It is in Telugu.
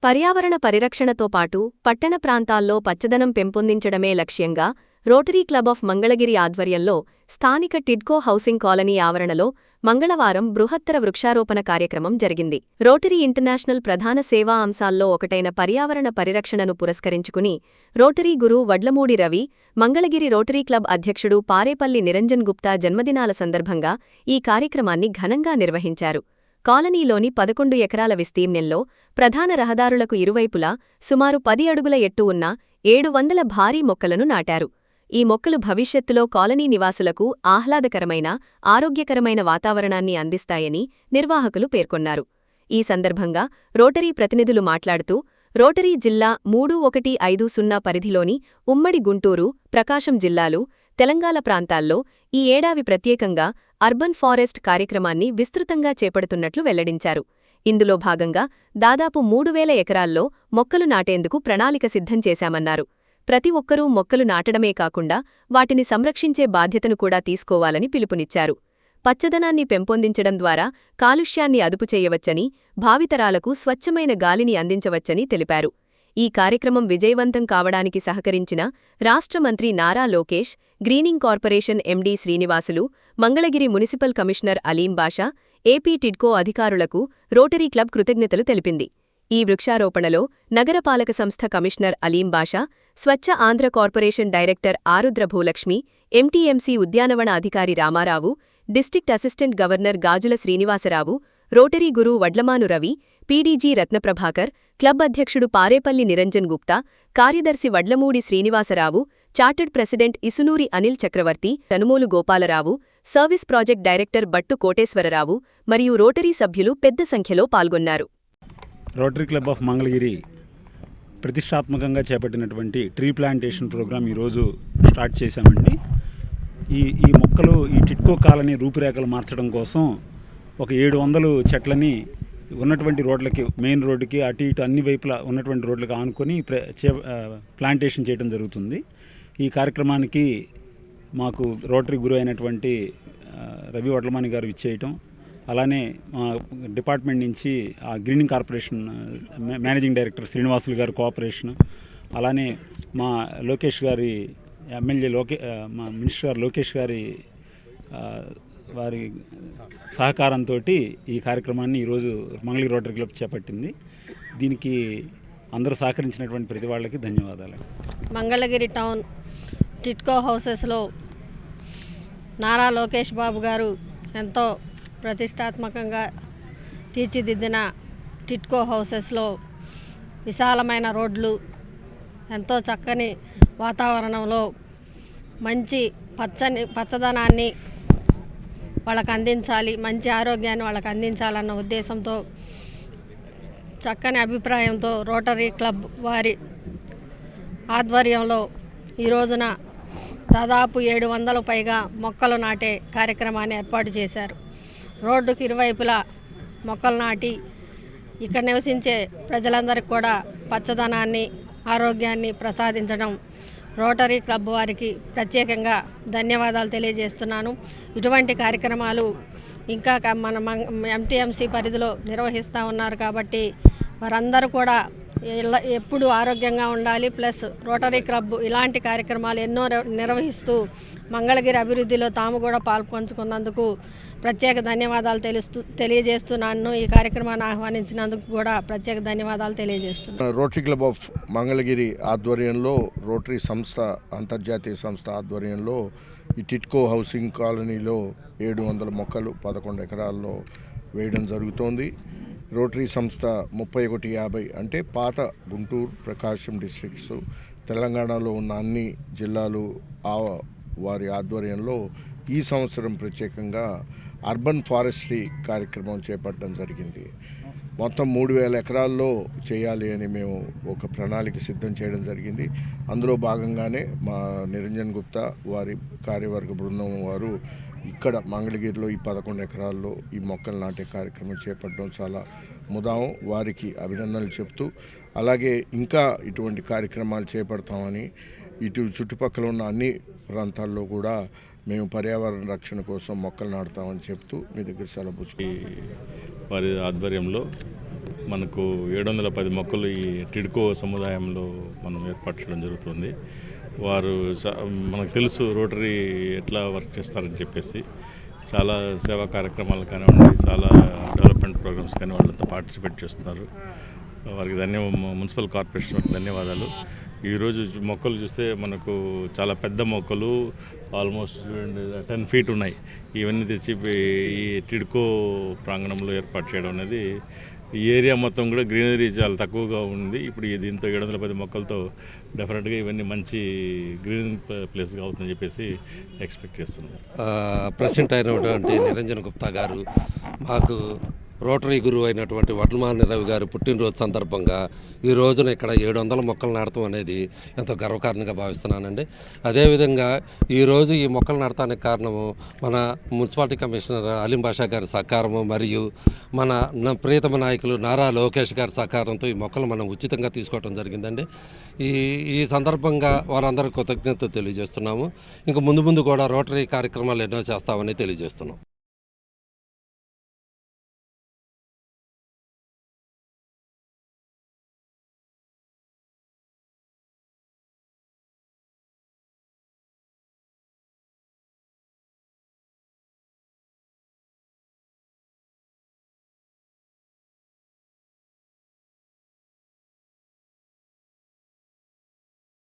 పర్యావరణ పరిరక్షణతో పాటు పట్టణ ప్రాంతాల్లో పచ్చదనం పెంపొందించడమే లక్ష్యంగా రోటరీ క్లబ్ ఆఫ్ మంగళగిరి ఆధ్వర్యంలో స్థానిక టిడ్కో హౌసింగ్ కాలనీ ఆవరణలో మంగళవారం బృహత్తర వృక్షారోపణ కార్యక్రమం జరిగింది. రోటరీ ఇంటర్నేషనల్ ప్రధాన సేవా అంశాల్లో ఒకటైన పర్యావరణ పరిరక్షణను పురస్కరించుకుని రోటరీ గురు వడ్లమూడి రవి, మంగళగిరి రోటరీ క్లబ్ అధ్యక్షుడు పారేపల్లి నిరంజన్ గుప్తా జన్మదినాల సందర్భంగా ఈ కార్యక్రమాన్ని ఘనంగా నిర్వహించారు. కాలనీలోని 11 ఎకరాల విస్తీర్ణంలో ప్రధాన రహదారులకు ఇరువైపులా సుమారు 10 అడుగుల ఎత్తు ఉన్న 700 భారీ మొక్కలను నాటారు. ఈ మొక్కలు భవిష్యత్తులో కాలనీ నివాసులకు ఆహ్లాదకరమైన, ఆరోగ్యకరమైన వాతావరణాన్ని అందిస్తాయని నిర్వాహకులు పేర్కొన్నారు. ఈ సందర్భంగా రోటరీ ప్రతినిధులు మాట్లాడుతూ, రోటరీ జిల్లా 3150 పరిధిలోని ఉమ్మడి గుంటూరు, ప్రకాశం జిల్లాలు, తెలంగాణ ప్రాంతాల్లో ఈ ఏడాది ప్రత్యేకంగా అర్బన్ ఫారెస్ట్ కార్యక్రమాన్ని విస్తృతంగా చేపడుతున్నట్లు వెల్లడించారు. ఇందులో భాగంగా దాదాపు 3000 ఎకరాల్లో మొక్కలు నాటేందుకు ప్రణాళిక సిద్ధం చేశామన్నారు. ప్రతి ఒక్కరూ మొక్కలు నాటడమే కాకుండా వాటిని సంరక్షించే బాధ్యతను కూడా తీసుకోవాలని పిలుపునిచ్చారు. పచ్చదనాన్ని పెంపొందించడం ద్వారా కాలుష్యాన్ని అదుపు చేయవచ్చని, భావితరాలకు స్వచ్ఛమైన గాలిని అందించవచ్చని తెలిపారు. ఈ కార్యక్రమం విజయవంతం కావడానికి సహకరించిన రాష్ట్ర మంత్రి Nara Lokesh, greening corporation MD Srinivasulu, Mangalagiri municipal commissioner Aleem Basha, AP TIDCO అధికారులకు రోటరీ క్లబ్ కృతజ్ఞతలు తెలిపింది. ఈ వృక్షారోపణలో నగరపాలక సంస్థ కమిషనర్ Aleem Basha, Swachh Andhra corporation director Arudra Bhulakshmi, MTMC ఉద్యానవన అధికారి Ramarao, district assistant governor Gajula Srinivasarao, rotary గురు వడ్లమాను రవి, పీడీజీ రత్నప్రభాకర్, క్లబ్ అధ్యక్షుడు పారేపల్లి నిరంజన్ గుప్తా, కార్యదర్శి Vadlamudi Srinivasarao, chartered president Isunuri Anil Chakravarthi, Tanumulu Gopalarao, service project director Battu Koteswararao మరియు రోటరీ సభ్యులు పెద్ద సంఖ్యలో పాల్గొన్నారు. రోటరీ క్లబ్ ఆఫ్ మంగళగిరి ప్రతిష్టాత్మకంగా చేపట్టినటువంటి ట్రీ ప్లాంటేషన్ ప్రోగ్రాం ఈరోజు స్టార్ట్ చేశామండి. ఈ మొక్కలు ఈ టిడ్కో కాలనీ రూపురేఖలు మార్చడం కోసం ఒక 700 చెట్లని ఉన్నటువంటి రోడ్లకి, మెయిన్ రోడ్డుకి అటు ఇటు అన్ని వైపులా ఉన్నటువంటి రోడ్లకు ఆనుకొని ప్లాంటేషన్ చేయడం జరుగుతుంది. ఈ కార్యక్రమానికి మాకు రోటరీ గురు అయినటువంటి రవి వడ్లమాని గారు ఇచ్చేయటం, అలానే మా డిపార్ట్మెంట్ నుంచి ఆ greening corporation managing director Srinivasulu గారు కోఆపరేషన్, అలానే మా లోకేష్ గారి ఎమ్మెల్యే మా మినిస్టర్ గారు లోకేష్ గారి వారి సహకారంతో ఈ కార్యక్రమాన్ని ఈరోజు మంగళగిరి రోటరీ క్లబ్ చేపట్టింది. దీనికి అందరూ సహకరించినటువంటి ప్రతి వాళ్ళకి ధన్యవాదాలు. మంగళగిరి టౌన్ టిడ్కో హౌసెస్లో నారా లోకేష్ బాబు గారు ఎంతో ప్రతిష్టాత్మకంగా తీర్చిదిద్దిన టిడ్కో హౌసెస్లో విశాలమైన రోడ్లు, ఎంతో చక్కని వాతావరణంలో మంచి పచ్చదనాన్ని వాళ్ళకు అందించాలి, మంచి ఆరోగ్యాన్ని వాళ్ళకు అందించాలన్న ఉద్దేశంతో, చక్కని అభిప్రాయంతో రోటరీ క్లబ్ వారి ఆధ్వర్యంలో ఈ రోజున దాదాపు 700 పైగా మొక్కలు నాటే కార్యక్రమాన్ని ఏర్పాటు చేశారు. రోడ్డుకి ఇరువైపులా మొక్కలు నాటి ఇక్కడ నివసించే ప్రజలందరికీ కూడా పచ్చదనాన్ని, ఆరోగ్యాన్ని ప్రసాదించడం రోటరీ క్లబ్ వారికి ప్రత్యేకంగా ధన్యవాదాలు తెలియజేస్తున్నాను. ఇటువంటి కార్యక్రమాలు ఇంకా మన ఎంటీఎంసీ పరిధిలో నిర్వహిస్తూ ఉన్నారు కాబట్టి వారందరూ కూడా ఎప్పుడు ఆరోగ్యంగా ఉండాలి. ప్లస్ రోటరీ క్లబ్ ఇలాంటి కార్యక్రమాలు ఎన్నో నిర్వహిస్తూ మంగళగిరి అభివృద్ధిలో తాము కూడా పాల్పంచుకున్నందుకు ప్రత్యేక ధన్యవాదాలు తెలియజేస్తున్నాను. ఈ కార్యక్రమాన్ని ఆహ్వానించినందుకు కూడా ప్రత్యేక ధన్యవాదాలు తెలియజేస్తున్నాను. రోటరీ క్లబ్ ఆఫ్ మంగళగిరి ఆధ్వర్యంలో, రోటరీ సంస్థ అంతర్జాతీయ సంస్థ ఆధ్వర్యంలో ఈ టిడ్కో హౌసింగ్ కాలనీలో 700 మొక్కలు 11 ఎకరాల్లో వేయడం జరుగుతోంది. రోటరీ సంస్థ 3150 అంటే పాత గుంటూరు, ప్రకాశం డిస్ట్రిక్ట్స్, తెలంగాణలో ఉన్న అన్ని జిల్లాలు వారి ఆధ్వర్యంలో ఈ సంవత్సరం ప్రత్యేకంగా అర్బన్ ఫారెస్ట్రీ కార్యక్రమం చేపట్టడం జరిగింది. మొత్తం 3000 ఎకరాల్లో చేయాలి అని మేము ఒక ప్రణాళిక సిద్ధం చేయడం జరిగింది. అందులో భాగంగానే మా నిరంజన్ గుప్తా వారి కార్యవర్గ బృందం వారు ఇక్కడ మంగళగిరిలో ఈ 11 ఎకరాల్లో ఈ మొక్కలు నాటే కార్యక్రమం చేపట్టడం చాలా ముదాం. వారికి అభినందనలు చెప్తూ, అలాగే ఇంకా ఇటువంటి కార్యక్రమాలు చేపడతామని, ఇటు చుట్టుపక్కల ఉన్న అన్ని ప్రాంతాల్లో కూడా మేము పర్యావరణ రక్షణ కోసం మొక్కలు నాటుతామని చెప్తూ మీ దగ్గర సెలవు. వారి ఆధ్వర్యంలో మనకు 710 మొక్కలు ఈ టిడ్కో సముదాయంలో మనం ఏర్పాటు చేయడం జరుగుతుంది. వారు మనకు తెలుసు రోటరీ ఎట్లా వర్క్ చేస్తారని చెప్పేసి చాలా సేవా కార్యక్రమాలు కానివ్వండి, చాలా డెవలప్మెంట్ ప్రోగ్రామ్స్ కానీ వాళ్ళంతా పార్టిసిపేట్ చేస్తున్నారు. వారికి మున్సిపల్ కార్పొరేషన్ వారికి ధన్యవాదాలు. ఈరోజు మొక్కలు చూస్తే మనకు చాలా పెద్ద మొక్కలు ఆల్మోస్ట్ 10 feet ఉన్నాయి. ఇవన్నీ తెచ్చి ఈ టిడ్కో ప్రాంగణంలో ఏర్పాటు చేయడం అనేది ఈ ఏరియా మొత్తం కూడా గ్రీనరీ చాలా తక్కువగా ఉంది. ఇప్పుడు దీంతో 710 మొక్కలతో డెఫినెట్గా ఇవన్నీ మంచి గ్రీన్ ప్లేస్గా అవుతుందని చెప్పేసి ఎక్స్పెక్ట్ చేస్తున్నాం. ప్రెసిడెంట్ అయినటువంటి నిరంజన్ గుప్తా గారు మాకు రోటరీ గురువు అయినటువంటి వడ్లమాని రవి గారు పుట్టినరోజు సందర్భంగా ఈ రోజున ఇక్కడ 700 మొక్కలు నాటడం అనేది ఎంతో గర్వకారణంగా భావిస్తున్నానండి. అదేవిధంగా ఈరోజు ఈ మొక్కలు నాటడానికి కారణము మన మున్సిపాలిటీ కమిషనర్ అలీం బాషా గారి సహకారము మరియు మన ప్రియతమ నాయకులు నారా లోకేష్ గారి సహకారంతో ఈ మొక్కలు మనం ఉచితంగా తీసుకోవడం జరిగిందండి. ఈ సందర్భంగా వారందరికీ కృతజ్ఞతలు తెలియజేస్తున్నాము. ఇంక ముందు కూడా రోటరీ కార్యక్రమాలు ఎన్నో చేస్తామని తెలియజేస్తున్నాం.